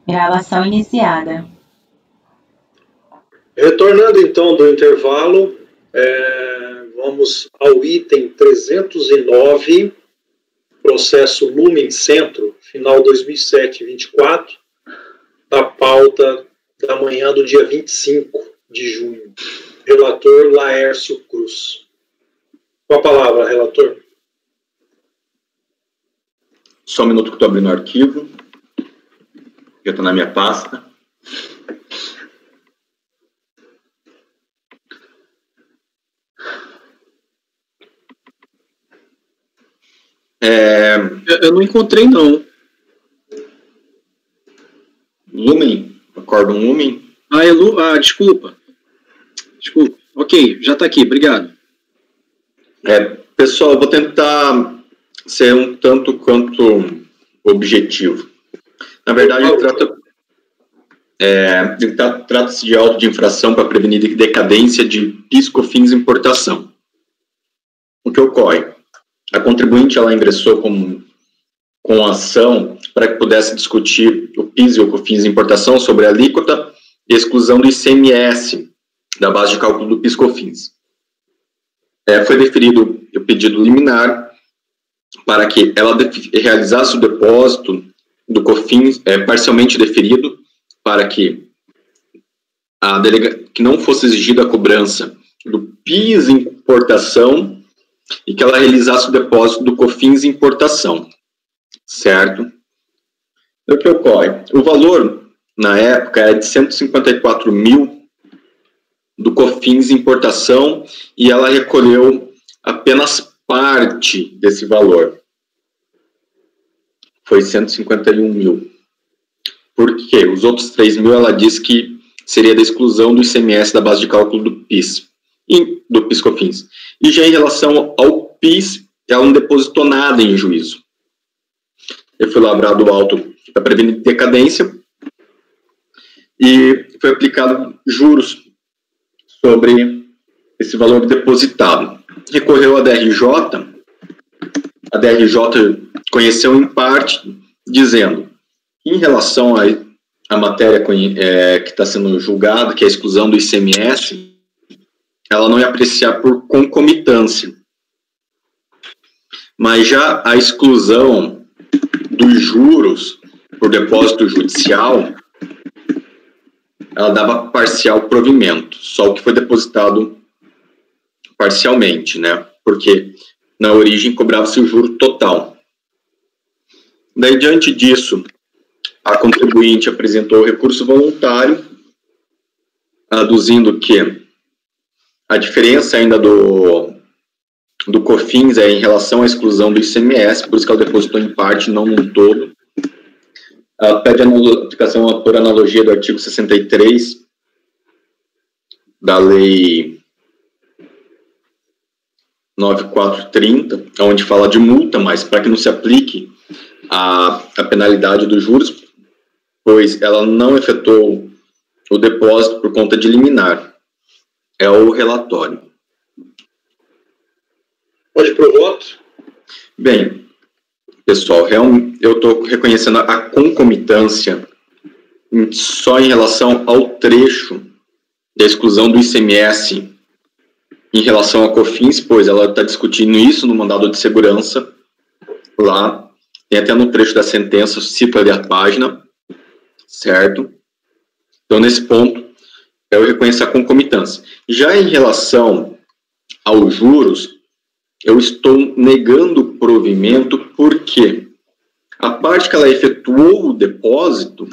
Gravação iniciada. Retornando então do intervalo, vamos ao item 309, processo Lumen Centro, final 2007-24, da pauta da manhã do dia 25 de junho. Relator Laércio Cruz. Com a palavra, relator. Só um minuto que estou abrindo o arquivo. Já está na minha pasta. Eu não encontrei, não. Lumen? Acórdão Lumen? Desculpa. Ok, já está aqui, obrigado. Pessoal, eu vou tentar ser um tanto quanto objetivo. Na verdade, trata-se de auto de infração para prevenir decadência de PIS/COFINS importação. O que ocorre? A contribuinte ela ingressou com ação para que pudesse discutir o PIS e o COFINS importação sobre a alíquota e exclusão do ICMS da base de cálculo do PIS/COFINS. Foi deferido o pedido liminar para que ela realizasse o depósito do COFINS parcialmente deferido para que que não fosse exigida a cobrança do PIS importação e que ela realizasse o depósito do COFINS importação, certo? O que ocorre? O valor, na época, era de 154 mil do COFINS importação e ela recolheu apenas parte desse valor. Foi 151 mil. Por quê? Os outros 3 mil ela disse que seria da exclusão do ICMS da base de cálculo do PIS, do PIS/COFINS. E já em relação ao PIS, ela não depositou nada em juízo. Eu fui lavrado o auto para prevenir decadência e foi aplicado juros sobre esse valor depositado. Recorreu à DRJ, a DRJ conheceu em parte, dizendo que em relação à matéria que está sendo julgada, que é a exclusão do ICMS, ela não ia apreciar por concomitância. Mas já a exclusão dos juros por depósito judicial, ela dava parcial provimento, só o que foi depositado parcialmente, né? Porque na origem cobrava-se o juro total. Daí, diante disso, a contribuinte apresentou o recurso voluntário, aduzindo que a diferença ainda do COFINS é em relação à exclusão do ICMS, por isso que ela depositou em parte, não num todo. Ela pede a aplicação por analogia do artigo 63 da Lei 9430, onde fala de multa, mas para que não se aplique a penalidade dos juros, pois ela não efetuou o depósito por conta de liminar. É o relatório. Pode ir para o voto? Bem, pessoal, eu estou reconhecendo a concomitância só em relação ao trecho da exclusão do ICMS em relação a COFINS, pois ela está discutindo isso no mandado de segurança lá, tem até no trecho da sentença, cito ali a página, certo? Então, nesse ponto, eu reconheço a concomitância. Já em relação aos juros, eu estou negando o provimento porque a parte que ela efetuou o depósito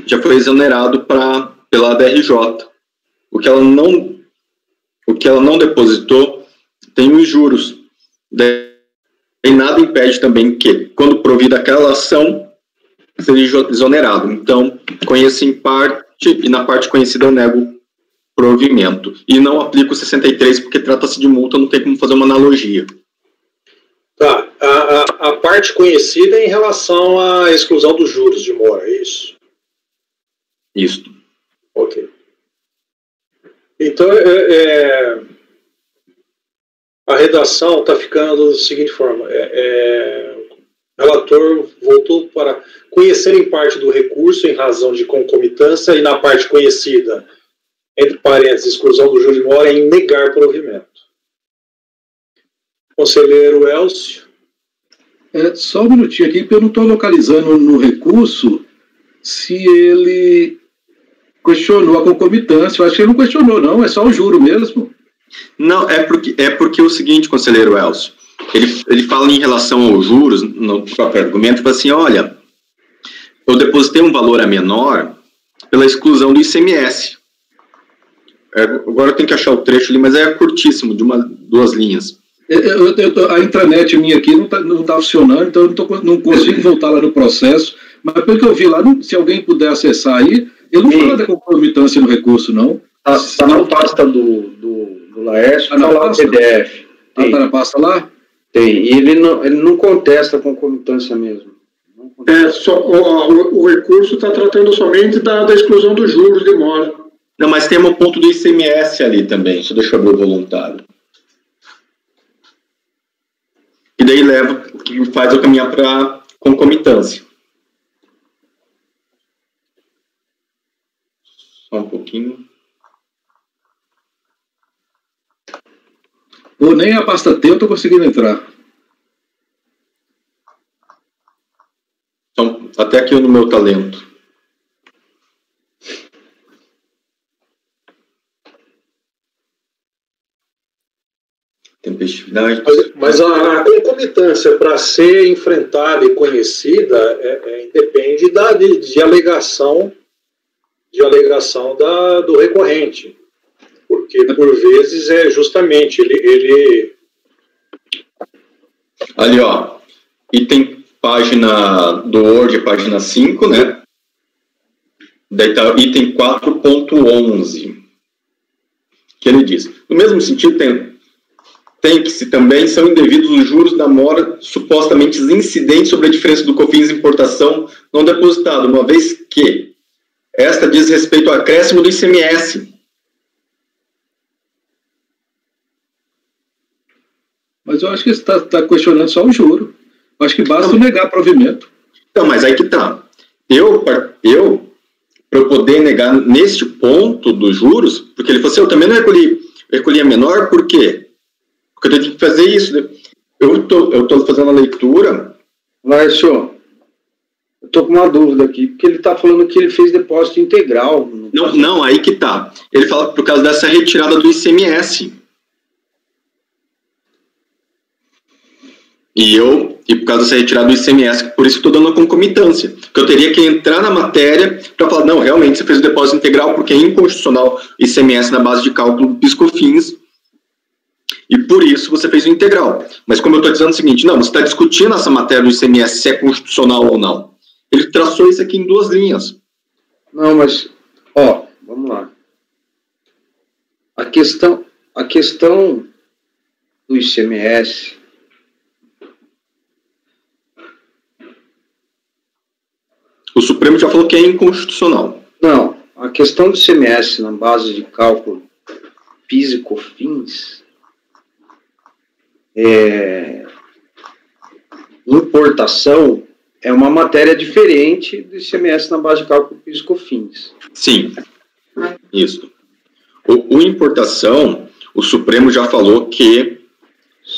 já foi exonerado pela DRJ. O que ela não depositou tem os juros. E nada impede também que, quando provida aquela ação, seja exonerado. Então, conheço em parte e na parte conhecida eu nego provimento. E não aplico o 63 porque trata-se de multa, não tem como fazer uma analogia. Tá. A parte conhecida é em relação à exclusão dos juros de mora, é isso? Isso. Ok. Então, a redação está ficando da seguinte forma. A relator voltou para conhecer em parte do recurso em razão de concomitância e na parte conhecida, entre parênteses, exclusão do júri de mora, em negar provimento. Conselheiro Elcio. Só um minutinho aqui, porque eu não estou localizando no recurso se ele questionou a concomitância. Eu acho que ele não questionou, não, é só o juro mesmo. Não, é porque é o seguinte, conselheiro Elcio, ele fala em relação aos juros, no próprio argumento, fala assim, olha, eu depositei um valor a menor pela exclusão do ICMS. Agora eu tenho que achar o trecho ali, mas é curtíssimo, de 2 linhas. A intranet minha aqui não tá funcionando, então eu não consigo voltar lá no processo, mas pelo que eu vi lá, se alguém puder acessar aí, ele não fala da concomitância no recurso, não. Está na pasta do Laércio, está lá no PDF. Está na pasta lá? Tem, e ele não contesta a concomitância mesmo. O recurso está tratando somente da exclusão dos juros de mora. Não, mas tem um ponto do ICMS ali também, só deixa eu ver o voluntário. E daí que faz eu caminhar para concomitância. Só um pouquinho. Ou nem a pasta T eu estou conseguindo entrar. Então, até aqui no meu talento. Tempestividade. Mas a concomitância, para ser enfrentada e conhecida, depende de alegação do recorrente. Porque, por vezes, justamente ele... Ali, ó, item página do Word, página 5, né? Daí tá item 4.11, que ele diz. No mesmo sentido, tem que se também são indevidos os juros da mora supostamente incidentes sobre a diferença do COFINS de importação não depositado, uma vez que esta diz respeito ao acréscimo do ICMS. Mas eu acho que você está questionando só o juro. Eu acho que basta negar provimento. Então, mas aí que tá. Para eu poder negar neste ponto dos juros, porque ele falou assim, eu também não recolhi a menor, por quê? Porque eu tenho que fazer isso. Eu tô fazendo a leitura. Laércio, eu tô com uma dúvida aqui, porque ele está falando que ele fez depósito integral. Não, aí que tá. Ele fala por causa dessa retirada do ICMS. E por causa dessa retirada do ICMS, por isso que estou dando a concomitância. Porque eu teria que entrar na matéria para falar, não, realmente você fez o depósito integral porque é inconstitucional ICMS na base de cálculo do PIS/COFINS. E por isso você fez o integral. Mas como eu estou dizendo o seguinte, não, você está discutindo essa matéria do ICMS se é constitucional ou não. Ele traçou isso aqui em 2 linhas. Não, mas, vamos lá. A questão do ICMS... O Supremo já falou que é inconstitucional. Não, a questão do ICMS na base de cálculo PIS e COFINS... importação é uma matéria diferente do ICMS na base de cálculo PIS e COFINS. Sim, isso. O importação, o Supremo já falou que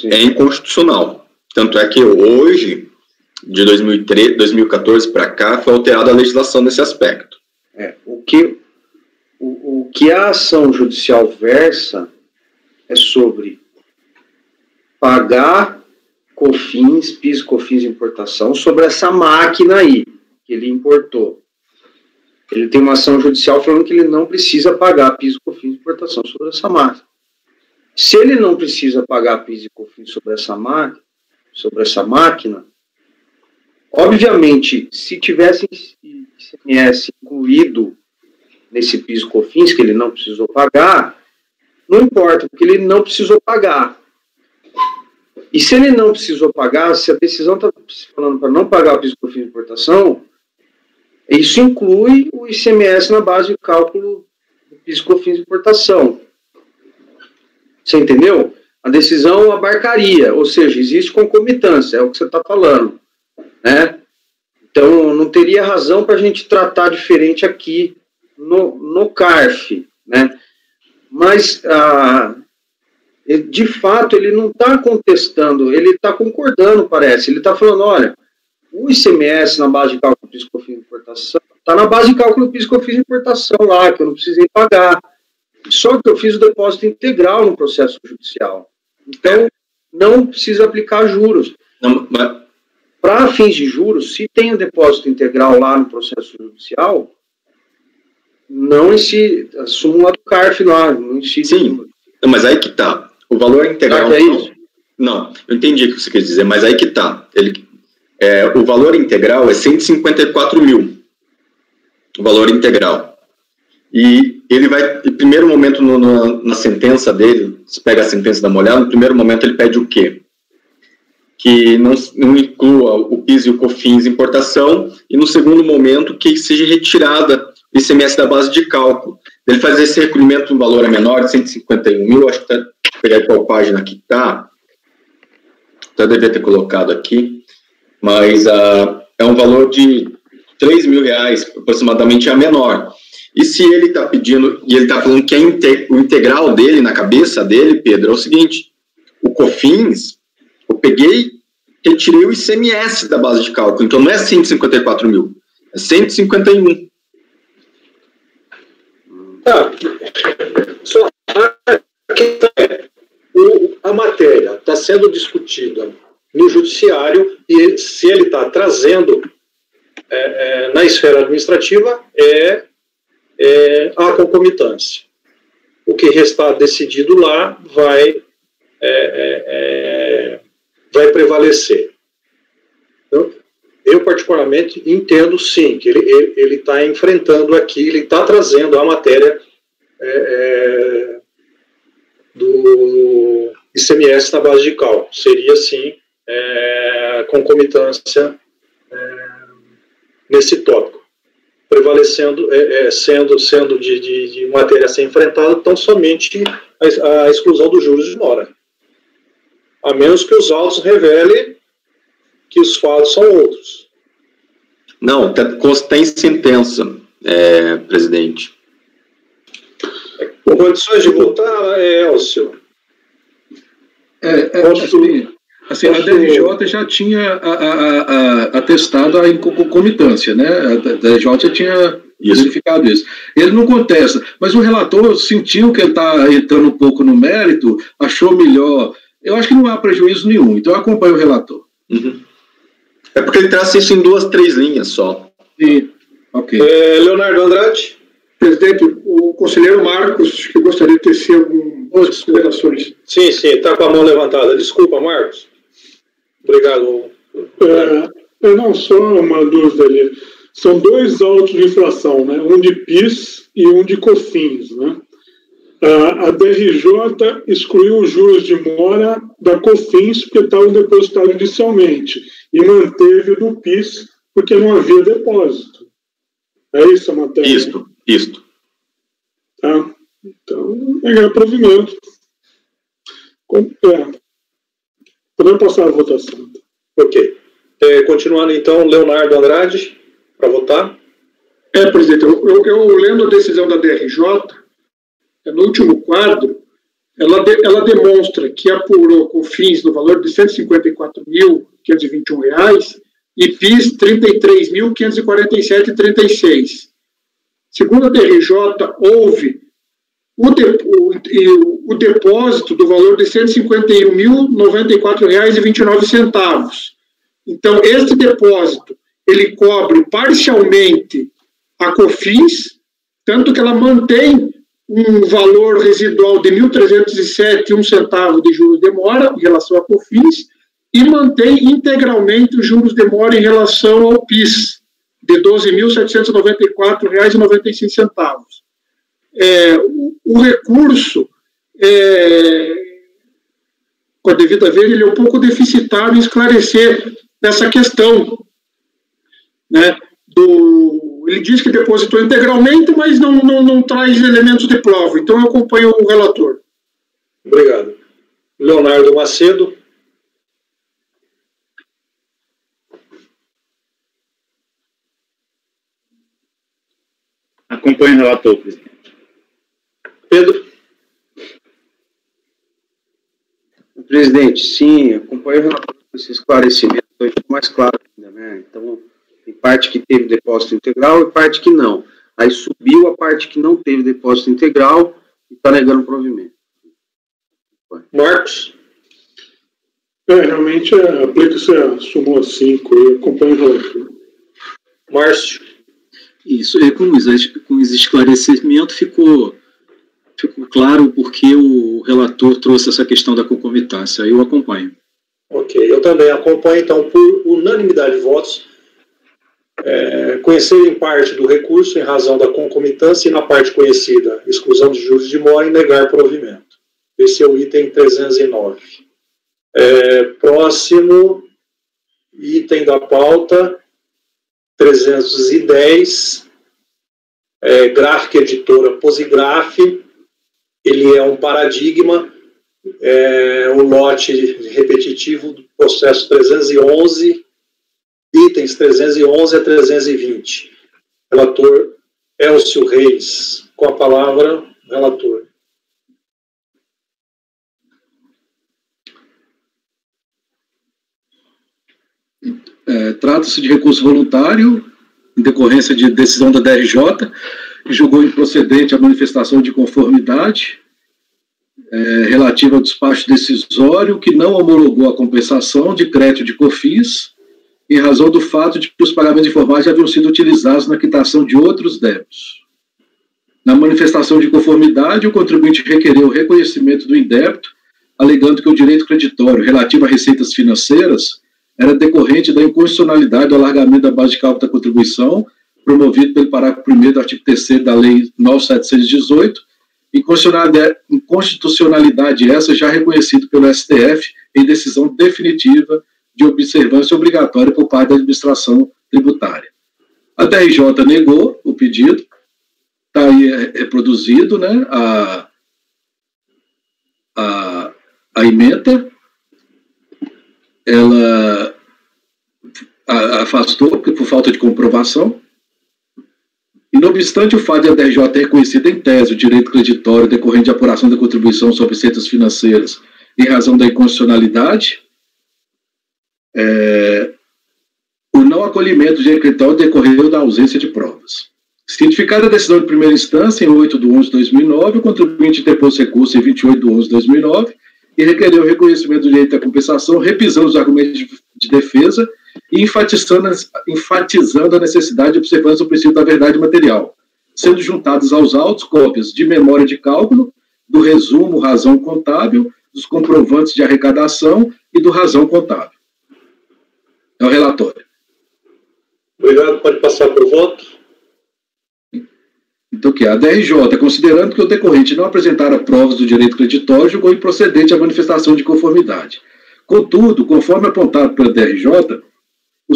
é inconstitucional. Tanto é que hoje, de 2014 para cá, foi alterada a legislação nesse aspecto. O que a ação judicial versa é sobre pagar COFINS, PIS, COFINS de importação, sobre essa máquina aí, que ele importou. Ele tem uma ação judicial falando que ele não precisa pagar PIS e COFINS de importação sobre essa máquina. Se ele não precisa pagar PIS e COFINS sobre essa máquina, obviamente, se tivesse ICMS incluído nesse PIS e COFINS, que ele não precisou pagar, não importa, porque ele não precisou pagar. E se ele não precisou pagar, se a decisão está falando para não pagar o PIS e COFINS de importação, isso inclui o ICMS na base de cálculo do PIS e COFINS de importação. Você entendeu? A decisão abarcaria, ou seja, existe concomitância, é o que você está falando. né? Então, não teria razão para a gente tratar diferente aqui no CARF, né? Mas, de fato, ele não está contestando, ele está concordando, parece. Ele está falando, olha, o ICMS na base de cálculo do PIS/COFINS de importação, está na base de cálculo do PIS/COFINS de importação lá, que eu não precisei pagar. Só que eu fiz o depósito integral no processo judicial. Então, não precisa aplicar juros. Para fins de juros, se tem o depósito integral lá no processo judicial, não incide, a súmula do CARF lá, não incide. Sim, mas aí que tá. O valor integral... É isso? Não, eu entendi o que você quer dizer, mas aí que tá. O valor integral é 154 mil. O valor integral. E ele vai, no primeiro momento, na sentença dele, se pega a sentença da molhada, no primeiro momento ele pede o quê? Que não inclua o PIS e o COFINS importação, e no segundo momento que seja retirada o ICMS da base de cálculo. Ele faz esse recolhimento, um valor menor de 151 mil, acho que vou pegar qual página que está, até devia ter colocado aqui, mas é um valor de R$3.000, aproximadamente, a menor. E se ele está pedindo, e ele está falando que o integral dele, na cabeça dele, Pedro, é o seguinte, o COFINS, eu peguei, retirei o ICMS da base de cálculo, então não é 154 mil, é 151. Só a matéria está sendo discutida no judiciário e se ele está trazendo na esfera administrativa a concomitância. O que restar decidido lá vai prevalecer. Então, eu, particularmente, entendo, sim, que ele está enfrentando aqui, ele está trazendo a matéria do ICMS na base de cálculo. Seria, sim, concomitância nesse tópico. Prevalecendo, sendo de matéria a ser enfrentada, tão somente a exclusão dos juros de mora. A menos que os autos revelem que os fatos são outros. Não, consta em sentença, presidente. Com condições de votar, Elcio? Assim, a DRJ já tinha atestado a concomitância, né? A DRJ já tinha verificado isso. Ele não contesta, mas o relator sentiu que ele está entrando um pouco no mérito, achou melhor. Eu acho que não há prejuízo nenhum, então eu acompanho o relator. Uhum. É porque ele traça isso em 2, 3 linhas só. Sim, ok. Leonardo Andrade? Presidente, o conselheiro Marcos, que gostaria de tecer algumas considerações. Sim, está com a mão levantada. Desculpa, Marcos. Obrigado. Não, só uma dúvida ali. São 2 autos de infração, né? Um de PIS e um de COFINS, né? A DRJ excluiu os juros de mora da COFINS porque estavam depositados inicialmente e manteve o do PIS porque não havia depósito. É isso a matéria? Isto. Tá? Então, é provimento. Podemos passar a votação. Ok. Continuando, então, Leonardo Andrade, para votar. Presidente, eu lendo a decisão da DRJ, no último quadro, ela demonstra que apurou COFINS no valor de R$ 154.521 e PIS R$ 33.547,36. Segundo a DRJ, houve o depósito do valor de R$ 151.094,29. Então, este depósito, ele cobre parcialmente a COFINS, tanto que ela mantém um valor residual de R$ 1.307,01 de juros de mora em relação a COFINS e mantém integralmente os juros de mora em relação ao PIS, de R$ 12.794,96. O recurso, com a devida vez, ele é um pouco deficitário em esclarecer essa questão, né? Ele diz que depositou integralmente, mas não traz elementos de prova. Então, eu acompanho o relator. Obrigado. Leonardo Macedo. Acompanho o relator, presidente. Pedro? Presidente, sim, acompanho o relator com esse esclarecimento, ficou mais claro ainda, né? Então, tem parte que teve depósito integral e parte que não. Aí subiu a parte que não teve depósito integral e está negando o provimento. Marcos? Realmente aplica-se a súmula 5 e acompanha o relator. Márcio? Isso, com esse esclarecimento ficou claro porque o relator trouxe essa questão da concomitância. Eu acompanho. Ok, eu também acompanho, então, por unanimidade de votos, conhecer em parte do recurso em razão da concomitância e na parte conhecida, exclusão de juros de mora e negar provimento. Esse é o item 309. Próximo item da pauta, 310, Gráfica Editora Posigraf. Ele é um paradigma, o lote repetitivo do processo 311, itens 311 a 320. Relator Elcio Reis. Com a palavra, relator. Trata-se de recurso voluntário, em decorrência de decisão da DRJ, que julgou improcedente a manifestação de conformidade relativa ao despacho decisório, que não homologou a compensação de crédito de COFINS, em razão do fato de que os pagamentos informais já haviam sido utilizados na quitação de outros débitos. Na manifestação de conformidade, o contribuinte requereu o reconhecimento do indébito, alegando que o direito creditório relativo a receitas financeiras era decorrente da inconstitucionalidade do alargamento da base de cálculo da contribuição, promovido pelo parágrafo 1º do artigo 3º da Lei 9.718, inconstitucionalidade essa já reconhecida pelo STF em decisão definitiva de observância obrigatória por parte da administração tributária. A DRJ negou o pedido, está aí reproduzido, né, a ementa. Ela afastou por falta de comprovação. E, não obstante o fato de a DRJ ter reconhecido em tese o direito creditório decorrente de apuração da contribuição sobre receitas financeiras em razão da inconstitucionalidade, o não acolhimento do direito creditório decorreu da ausência de provas. Cientificada a decisão de primeira instância em 8/11/2009, o contribuinte depôs recurso em 28/11/2009 e requereu o reconhecimento do direito à compensação, repisando os argumentos de defesa e enfatizando a necessidade de observância do princípio da verdade material, sendo juntadas aos autos cópias de memória de cálculo, do resumo razão contábil, dos comprovantes de arrecadação e do razão contábil. É o relatório. Obrigado, pode passar para o voto. Então, que a DRJ, considerando que o decorrente não apresentara provas do direito creditório, julgou improcedente a manifestação de conformidade. Contudo, conforme apontado pela DRJ, o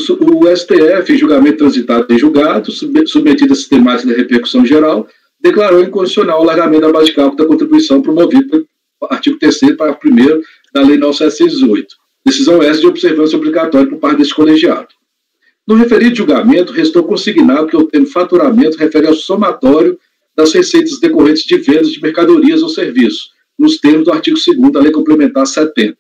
STF, em julgamento transitado em julgado, submetido à sistemática da repercussão geral, declarou inconstitucional o alargamento da base de cálculo da contribuição promovido pelo artigo 3º, parágrafo 1º da Lei 9.718. Decisão essa de observância obrigatória por parte desse colegiado. No referido julgamento, restou consignado que o termo faturamento refere ao somatório das receitas decorrentes de vendas de mercadorias ou serviços, nos termos do artigo 2º da Lei Complementar 70.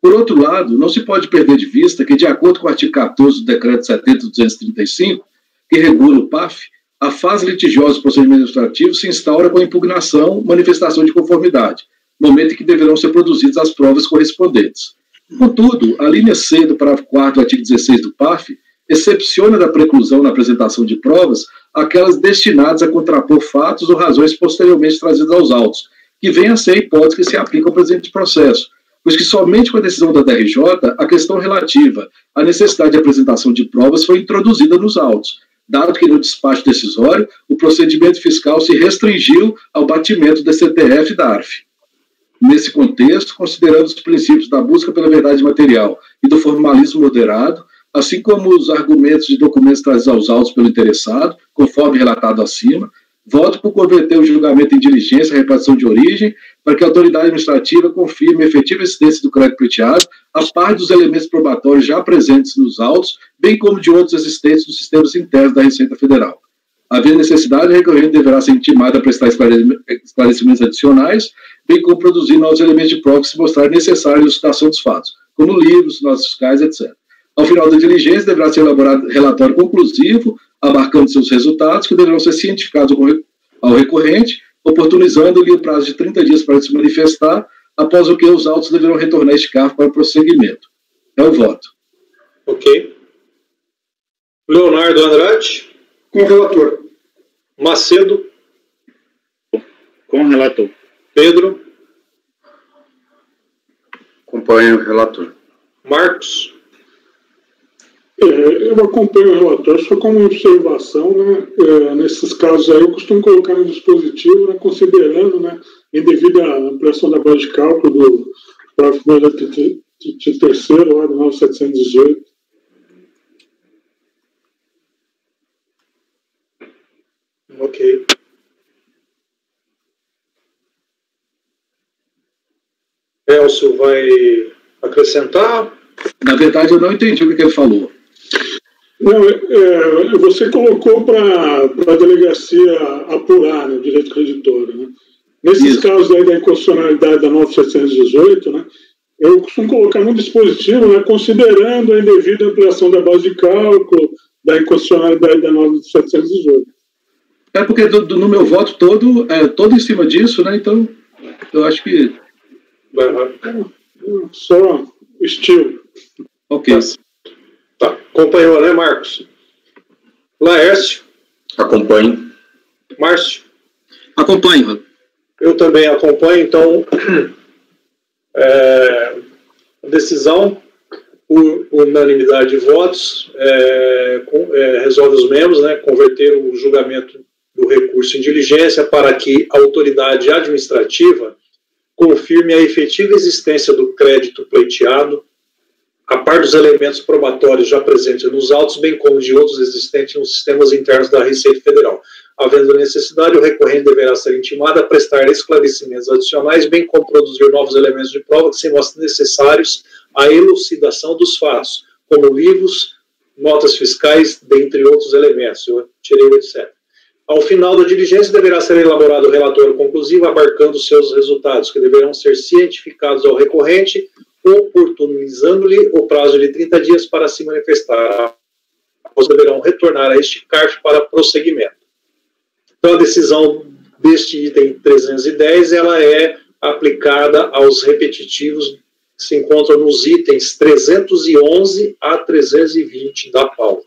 Por outro lado, não se pode perder de vista que, de acordo com o artigo 14 do Decreto 70.235, que regula o PAF, a fase litigiosa do procedimento administrativo se instaura com a impugnação, manifestação de conformidade, momento em que deverão ser produzidas as provas correspondentes. Contudo, a linha C do parágrafo 4º do artigo 16 do PAF excepciona da preclusão na apresentação de provas aquelas destinadas a contrapor fatos ou razões posteriormente trazidas aos autos, que vem a ser a hipótese que se aplica ao presente processo, pois que somente com a decisão da DRJ a questão relativa à necessidade de apresentação de provas foi introduzida nos autos, dado que no despacho decisório o procedimento fiscal se restringiu ao batimento da CTF e da ARF. Nesse contexto, considerando os princípios da busca pela verdade material e do formalismo moderado, assim como os argumentos de documentos trazidos aos autos pelo interessado, conforme relatado acima, voto por converter o julgamento em diligência à repartição de origem, para que a autoridade administrativa confirme a efetiva existência do crédito pleiteado, a par dos elementos probatórios já presentes nos autos, bem como de outros existentes nos sistemas internos da Receita Federal. Havendo necessidade, a recorrente deverá ser intimada a prestar esclarecimentos adicionais, bem como produzir novos elementos de prova que se mostrarem necessários à elucidação dos fatos, como livros, notas fiscais, etc. Ao final da diligência, deverá ser elaborado relatório conclusivo, abarcando seus resultados, que deverão ser cientificados ao recorrente, oportunizando-lhe o prazo de 30 dias para se manifestar, após o que os autos deverão retornar este cargo para prosseguimento. É o voto. Ok. Leonardo Andrade. Com o relator. Macedo. Com o relator. Pedro. Acompanho o relator. Marcos. Eu acompanho o relator só como observação, né? Nesses casos aí eu costumo colocar no dispositivo, né, considerando, né, indevida ampliação da base de cálculo do parágrafo de terceiro lá do 9718. Ok. Elcio vai acrescentar? Na verdade, eu não entendi o que ele falou. Não, você colocou para a delegacia apurar, né, o direito creditório, né? Nesses casos aí da inconstitucionalidade da 9718, né, eu costumo colocar no dispositivo, né, considerando a indevida ampliação da base de cálculo da inconstitucionalidade da 9718. É porque no meu voto todo em cima disso, né? Então, eu acho que... Só estilo. Ok. Tá. Acompanhou, né, Marcos? Laércio. Acompanho. Márcio. Acompanho. Eu também acompanho, então a decisão por unanimidade de votos resolve os membros, né, converter o julgamento do recurso em diligência para que a autoridade administrativa confirme a efetiva existência do crédito pleiteado, a par dos elementos probatórios já presentes nos autos, bem como de outros existentes nos sistemas internos da Receita Federal. Havendo necessidade, o recorrente deverá ser intimado a prestar esclarecimentos adicionais, bem como produzir novos elementos de prova que se mostrem necessários à elucidação dos fatos, como livros, notas fiscais, dentre outros elementos. Eu tirei o etc. Ao final da diligência, deverá ser elaborado o relatório conclusivo, abarcando seus resultados, que deverão ser cientificados ao recorrente, oportunizando-lhe o prazo de 30 dias para se manifestar. Após deverão retornar a este CARF para prosseguimento. Então, a decisão deste item 310, ela é aplicada aos repetitivos que se encontram nos itens 311 a 320 da pauta.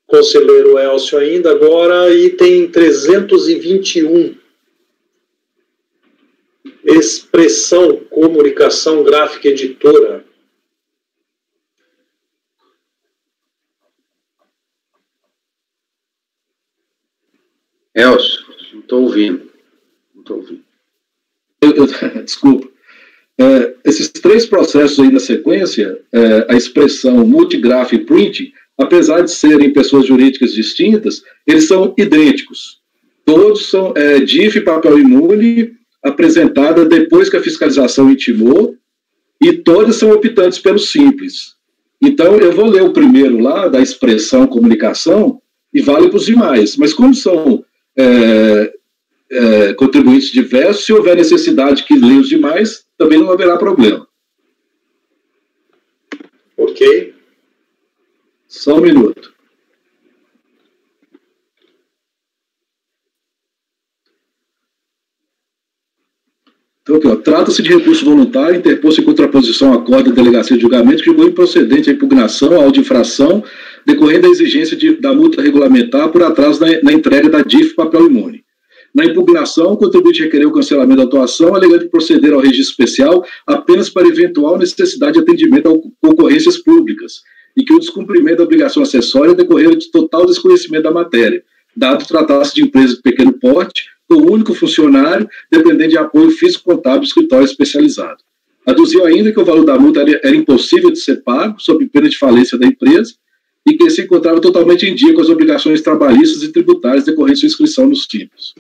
Conselheiro Elcio ainda, agora item 321. Expressão, comunicação gráfica editora. Elcio, não estou ouvindo. Desculpa. Esses três processos aí na sequência, a expressão multigraph e print, apesar de serem pessoas jurídicas distintas, eles são idênticos. Todos são DIF papel imune, apresentada depois que a fiscalização intimou, e todas são optantes pelo simples. Então, eu vou ler o primeiro lá, da expressão comunicação, e vale para os demais. Mas como são contribuintes diversos, se houver necessidade que leia os demais, também não haverá problema. Ok. Só um minuto. Então, aqui, trata-se de recurso voluntário interposto em contraposição à acordo da delegacia de julgamento que julgou improcedente a impugnação, a infração, decorrendo da exigência da multa regulamentar por atraso na entrega da DIF papel imune. Na impugnação, o contribuinte requereu o cancelamento da autuação, alegando proceder ao registro especial apenas para eventual necessidade de atendimento a concorrências públicas, e que o descumprimento da obrigação acessória decorreu de total desconhecimento da matéria, dado tratar-se de empresa de pequeno porte, com o único funcionário, dependente de apoio físico-contábil do escritório especializado. Aduziu ainda que o valor da multa era impossível de ser pago, sob pena de falência da empresa, e que se encontrava totalmente em dia com as obrigações trabalhistas e tributárias decorrentes de inscrição nos títulos.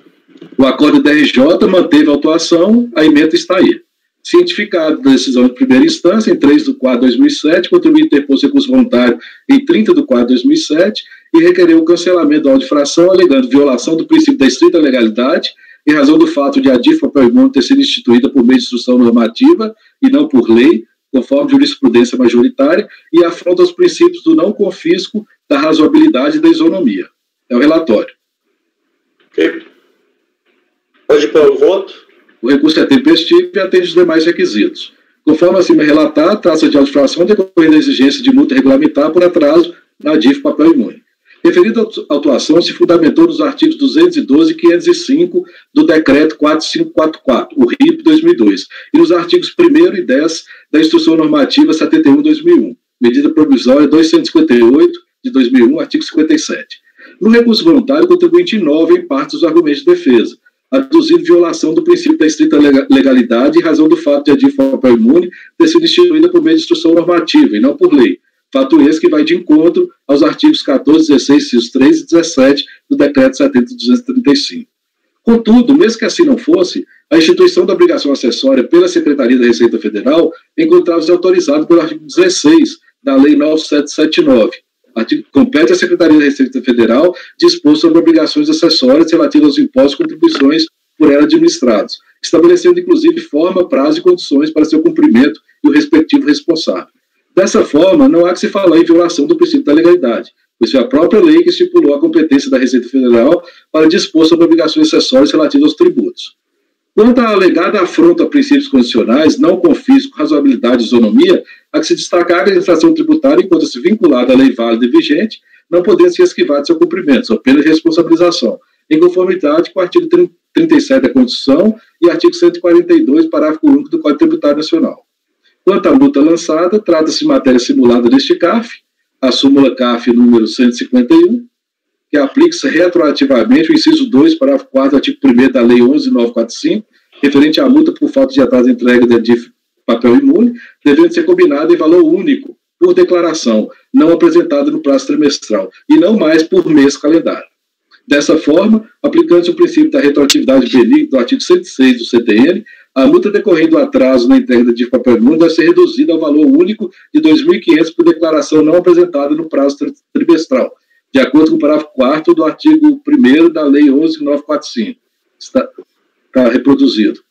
O acordo da RJ manteve a autuação, a ementa está aí. Cientificado da decisão de primeira instância, em 3/4/2007, contribuinte interpôs recurso voluntário em 30/4/2007, e requereu o cancelamento da auto-infração, alegando violação do princípio da estrita legalidade, em razão do fato de a DIF Papel Imune ter sido instituída por meio de instrução normativa e não por lei, conforme jurisprudência majoritária, e afronta os princípios do não confisco, da razoabilidade e da isonomia. É o relatório. Ok. Pode ir para o voto. O recurso é tempestivo e atende os demais requisitos. Conforme acima relatado, trata-se de auto-infração decorrendo da exigência de multa regulamentar por atraso na DIF Papel Imune. Referida autuação se fundamentou nos artigos 212 e 505 do Decreto 4544, o RIP 2002, e nos artigos 1º e 10 da Instrução Normativa 71/2001, medida provisória 258 de 2001, artigo 57. No recurso voluntário, o contribuinte inova em parte os argumentos de defesa, aduzindo violação do princípio da estrita legalidade em razão do fato de a DIF Papel Imune ter sido instituída por meio de instrução normativa e não por lei. Fato esse que vai de encontro aos artigos 14, 16, incisos 3 e 17 do Decreto 70.235. Contudo, mesmo que assim não fosse, a instituição da obrigação acessória pela Secretaria da Receita Federal encontrava-se autorizada pelo artigo 16 da Lei 9779. Compete à Secretaria da Receita Federal dispor sobre obrigações acessórias relativas aos impostos e contribuições por ela administrados, estabelecendo inclusive forma, prazo e condições para seu cumprimento e o respectivo responsável. Dessa forma, não há que se falar em violação do princípio da legalidade, pois foi a própria lei que estipulou a competência da Receita Federal para dispor sobre obrigações acessórias relativas aos tributos. Quanto à alegada afronta a princípios condicionais, não confisco, razoabilidade e isonomia, há que se destacar que a infração tributária, enquanto-se vinculada à lei válida e vigente, não podendo se esquivar de seu cumprimento, sob pena de responsabilização, em conformidade com o artigo 37 da Constituição e artigo 142, parágrafo único do Código Tributário Nacional. Quanto à multa lançada, trata-se de matéria simulada deste CARF, a súmula CARF número 151, que aplica-se retroativamente o inciso 2, parágrafo 4 do artigo 1º da Lei 11.945, referente à multa por falta de atraso de entrega de DIF Papel Imune, devendo ser combinada em valor único, por declaração, não apresentada no prazo trimestral, e não mais por mês calendário. Dessa forma, aplicando-se o princípio da retroatividade benigna do artigo 106 do CTN, a multa decorrendo do atraso na entrega de papel imune deve ser reduzida ao valor único de R$ 2.500 por declaração não apresentada no prazo trimestral, de acordo com o parágrafo 4º do artigo 1º da Lei 11.945. Está reproduzido.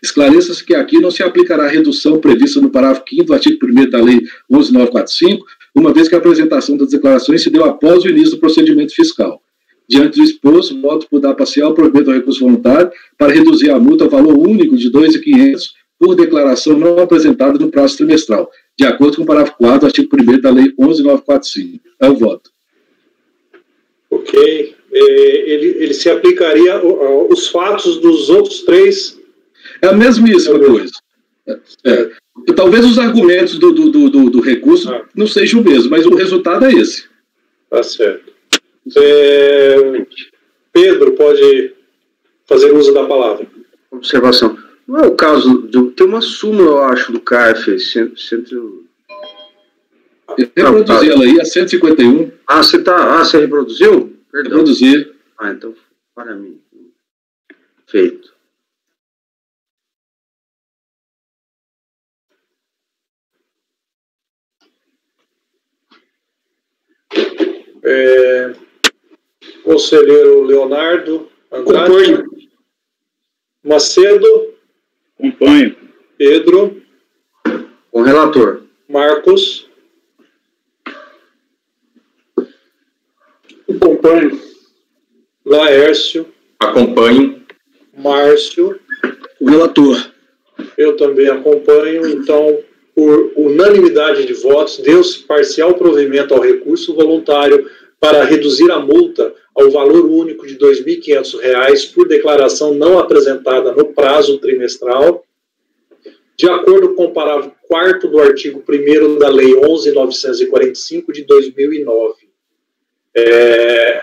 Esclareça-se que aqui não se aplicará a redução prevista no parágrafo 5º do artigo 1º da Lei 11.945, uma vez que a apresentação das declarações se deu após o início do procedimento fiscal. Diante do exposto, voto por dar parcial o provimento ao recurso voluntário para reduzir a multa ao valor único de R$ 2.500 por declaração não apresentada no prazo trimestral, de acordo com o parágrafo 4º do artigo 1º da Lei 11.945. É o voto. Ok. Ele se aplicaria aos fatos dos outros três? É a mesmíssima coisa. Talvez os argumentos do recurso não sejam o mesmo, mas o resultado é esse. Tá certo. Pedro, pode fazer uso da palavra. Observação. Não é o caso tem uma súmula, eu acho, do CARF. Reproduzi ela aí, a 151. Você reproduziu? Perdão. Reproduzi. Então, para mim. Feito. Conselheiro Leonardo Andrade. Acompanho. Macedo. Acompanho. Pedro. Com o relator. Marcos. Acompanho. Laércio. Acompanho. Márcio. O relator. Eu também acompanho. Então, por unanimidade de votos, deu-se parcial provimento ao recurso voluntário para reduzir a multa ao valor único de R$ 2.500 por declaração não apresentada no prazo trimestral, de acordo com o parágrafo 4º do artigo 1º da Lei 11.945 de 2009.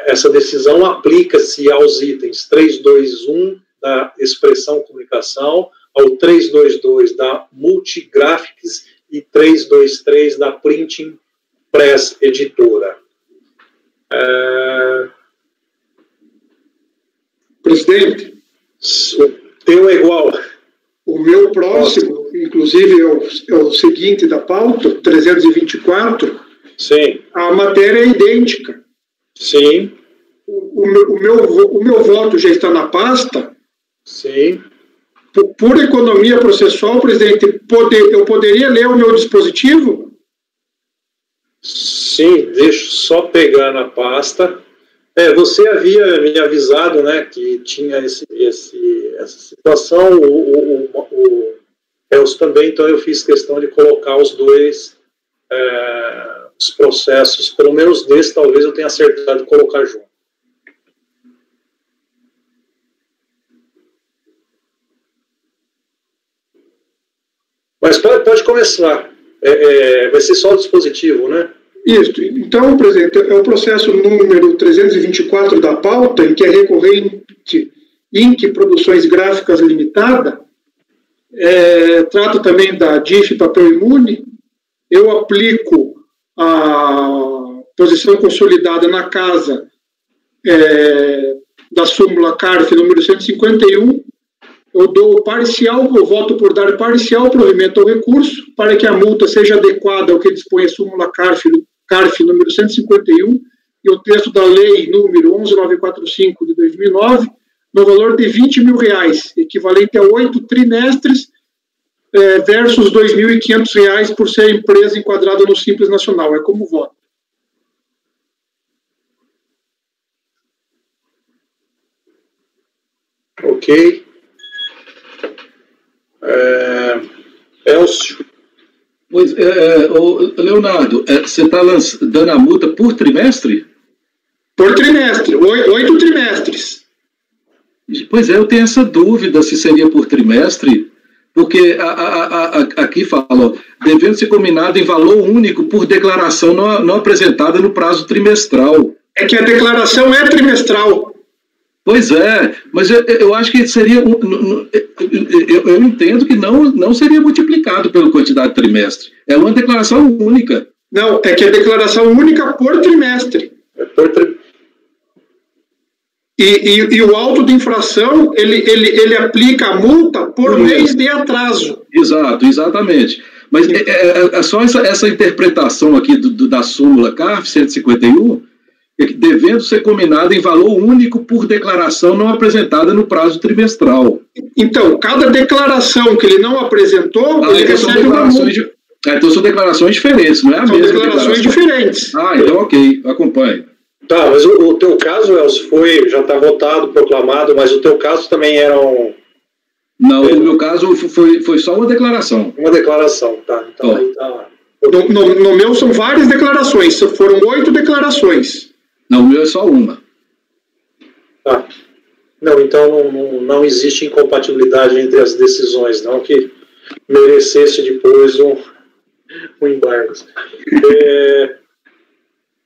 Essa decisão aplica-se aos itens 321 da expressão comunicação, ao 322 da Multigraphics e 323 da Printing Press Editora. Presidente, O teu é igual. o meu próximo, inclusive, é o seguinte da pauta, 324. Sim. A matéria é idêntica. Sim. O meu voto já está na pasta. Sim. Por economia processual, presidente, eu poderia ler o meu dispositivo? Sim, deixa eu só pegar na pasta. Você havia me avisado, né, que tinha essa situação, o Elcio também, então eu fiz questão de colocar os dois os processos, pelo menos nesse, talvez eu tenha acertado de colocar junto. Mas pode começar. Vai ser só o dispositivo, né? Isso. Então, presidente, é o processo número 324 da pauta, em que é recorrente Inc. Produções Gráficas Limitada, trata também da DIF Papel Imune. Eu aplico a posição consolidada na casa da súmula CARF número 151. Eu voto por dar parcial provimento ao recurso para que a multa seja adequada ao que dispõe a súmula CARF número 151 e o texto da lei número 11945 de 2009, no valor de R$20 mil, equivalente a 8 trimestres, versus R$2.500 por ser empresa enquadrada no Simples Nacional. É como voto. Ok. Elcio. Pois, Leonardo, você está dando a multa por trimestre? Por trimestre, 8 trimestres. Pois eu tenho essa dúvida se seria por trimestre, porque aqui fala, devendo ser combinado em valor único por declaração não apresentada no prazo trimestral. É que a declaração é trimestral. Pois é, mas eu acho que seria. Eu entendo que não seria multiplicado pela quantidade de trimestre. É uma declaração única. Não, é que é declaração única por trimestre. E o auto de infração, ele aplica a multa por mês de atraso. Exato, exatamente. Mas é só essa interpretação aqui da súmula CARF 151. Devendo ser combinado em valor único por declaração não apresentada no prazo trimestral. Então, cada declaração que ele não apresentou, ele recebe uma multa. Então são declarações diferentes, não é a mesma declaração? São declarações diferentes. Então ok, acompanho. Tá, mas o teu caso, Elcio, já está votado, proclamado, mas o teu caso também era um... Não, o meu caso foi só uma declaração. Uma declaração, tá. Então, aí tá... No meu são várias declarações, foram 8 declarações. Não, o meu é só uma. Tá. Não, então não existe incompatibilidade entre as decisões, não, que merecesse depois um embargo.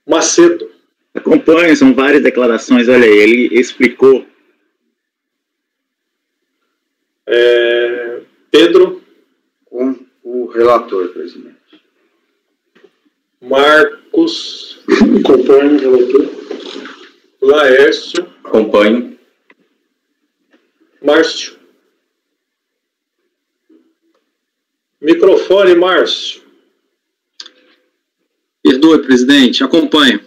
Macedo. Acompanho, são várias declarações, olha aí, ele explicou. Pedro. Com o relator, presidente. Marcos. Acompanho, relator. Laércio. Acompanho. Márcio. Microfone, Márcio. Perdoe, presidente, acompanho.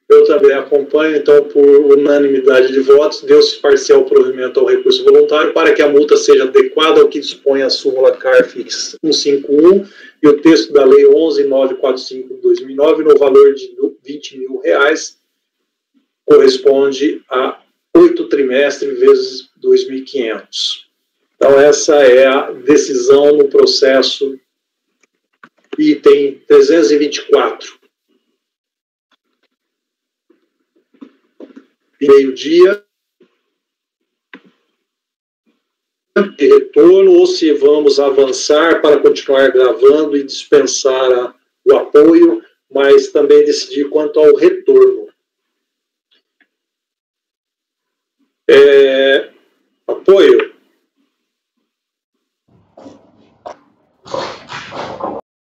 Eu também acompanho, então, por unanimidade de votos, deu-se parcial provimento ao recurso voluntário para que a multa seja adequada ao que dispõe a súmula CARF 151 e o texto da Lei 11.945 de 2009, no valor de R$20 mil, corresponde a 8 trimestres vezes 2.500. Então, essa é a decisão no processo item 324. Meio-dia de retorno, ou se vamos avançar para continuar gravando e dispensar o apoio, mas também decidir quanto ao retorno. Apoio.